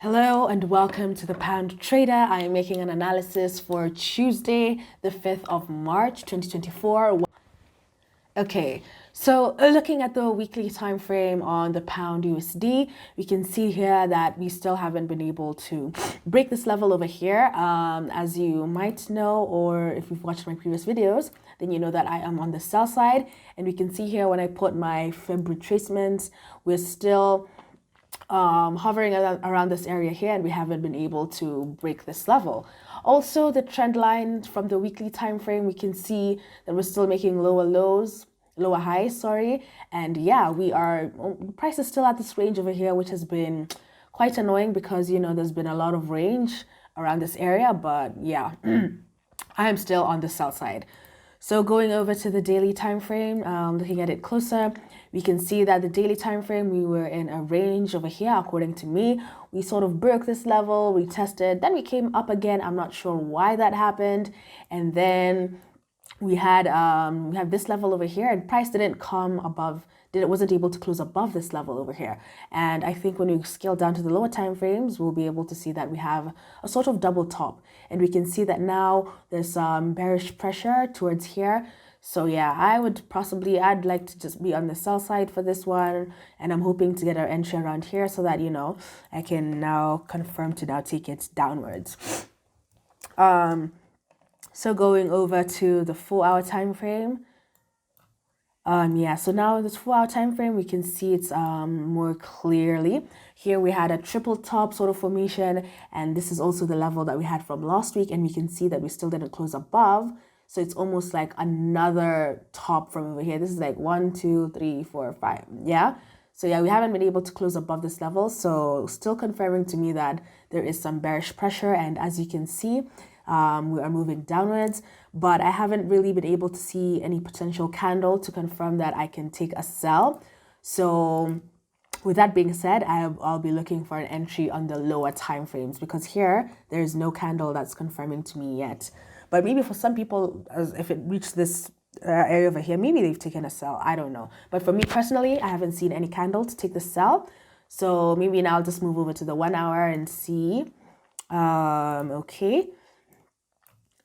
Hello and welcome to the Pound Trader. I am making an analysis for Tuesday, the 5th of March, 2024. Okay, so looking at the weekly time frame on the Pound USD, we can see here that we still haven't been able to break this level over here. As you might know, or if you've watched my previous videos, then you know that I am on the sell side. And we can see here when I put my Fib retracements, we're still hovering around this area here, and we haven't been able to break this level. Also, the trend line from the weekly time frame, we can see that we're still making lower highs, sorry. And yeah, the price is still at this range over here, which has been quite annoying because, you know, there's been a lot of range around this area, but yeah, I am still on the sell side. So going over to the daily time frame, looking at it closer, we can see that the daily time frame, we were in a range over here. According to me, we sort of broke this level, we tested, then we came up again. I'm not sure why that happened. And then we had this level over here, and price didn't come above, it wasn't able to close above this level over here. And I think when we scale down to the lower time frames, we'll be able to see that we have a sort of double top, and we can see that now there's some bearish pressure towards here. So yeah, I'd like to just be on the sell side for this one, and I'm hoping to get our entry around here so that, you know, I can now confirm to now take it downwards. So going over to the 4-hour time frame. So now this 4-hour time frame, we can see it's more clearly. Here we had a triple top sort of formation, and this is also the level that we had from last week, and we can see that we still didn't close above. So it's almost like another top from over here. This is like 1, 2, 3, 4, 5. Yeah. So yeah, we haven't been able to close above this level. So still confirming to me that there is some bearish pressure, and as you can see, we are moving downwards, but I haven't really been able to see any potential candle to confirm that I can take a sell. So with that being said, I'll be looking for an entry on the lower time frames, because here there is no candle that's confirming to me yet. But maybe for some people, as if it reached this area over here, maybe they've taken a sell. I don't know. But for me personally, I haven't seen any candle to take the sell. So maybe now I'll just move over to the 1 hour and see. Okay.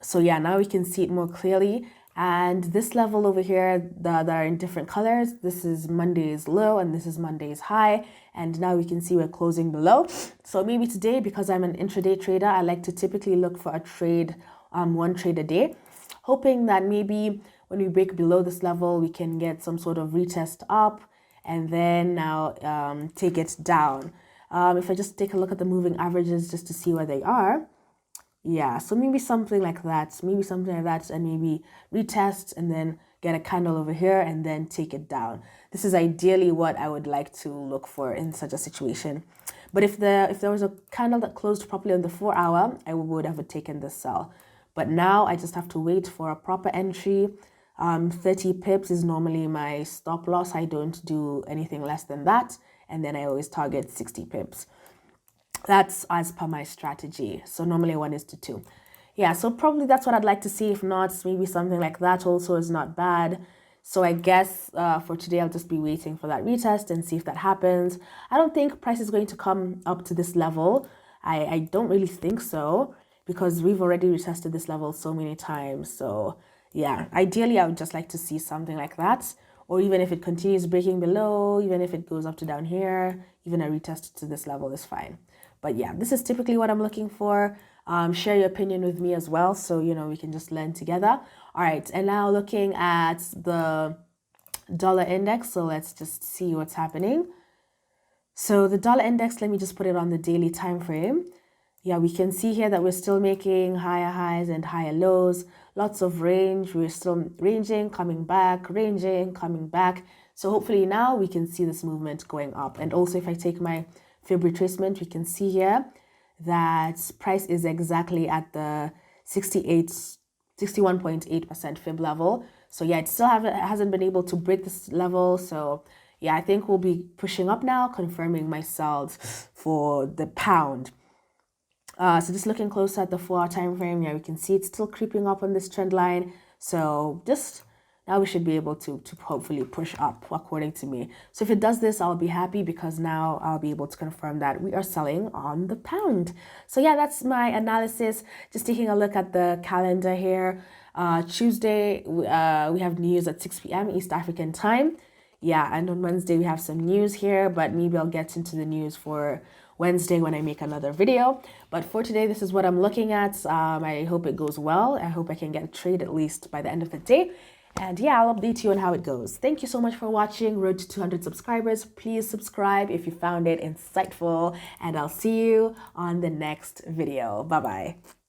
So yeah, now we can see it more clearly. And this level over here that are in different colors, this is Monday's low and this is Monday's high. And now we can see we're closing below. So maybe today, because I'm an intraday trader, I like to typically look for a trade, one trade a day, hoping that maybe when we break below this level, we can get some sort of retest up and then now take it down. If I just take a look at the moving averages just to see where they are. Yeah, so maybe something like that, and maybe retest and then get a candle over here and then take it down. This is ideally what I would like to look for in such a situation. But if there was a candle that closed properly on the 4-hour, I would have taken the sell. But now I just have to wait for a proper entry. 30 pips is normally my stop loss. I don't do anything less than that, and then I always target 60 pips. That's as per my strategy. So normally 1:2. Yeah, so probably that's what I'd like to see. If not, maybe something like that also is not bad. So I guess for today, I'll just be waiting for that retest and see if that happens. I don't think price is going to come up to this level. I don't really think so, because we've already retested this level so many times. So yeah, ideally, I would just like to see something like that. Or even if it continues breaking below, even if it goes up to down here, even a retest to this level is fine. But yeah, this is typically what I'm looking for. Share your opinion with me as well, so, you know, we can just learn together. All right, and now looking at the dollar index. So let's just see what's happening. So the dollar index, let me just put it on the daily time frame. Yeah, we can see here that we're still making higher highs and higher lows. Lots of range. We're still ranging, coming back, ranging, coming back. So hopefully now we can see this movement going up. And also if I take my Fib retracement, we can see here that price is exactly at the 61.8% Fib level. So yeah, it still hasn't been able to break this level. So yeah, I think we'll be pushing up now, confirming my sells for the pound. So just looking closer at the 4-hour time frame, yeah, we can see it's still creeping up on this trend line. So just now we should be able to hopefully push up according to me. So if it does this, I'll be happy because now I'll be able to confirm that we are selling on the pound. So yeah, that's my analysis. Just taking a look at the calendar here. Tuesday, we have news at 6 p.m. East African time. Yeah, and on Wednesday we have some news here, but maybe I'll get into the news for Wednesday when I make another video. But for today, this is what I'm looking at. I hope it goes well. I hope I can get a trade at least by the end of the day. And yeah, I'll update you on how it goes. Thank you so much for watching. Road to 200 subscribers. Please subscribe if you found it insightful, and I'll see you on the next video. Bye-bye.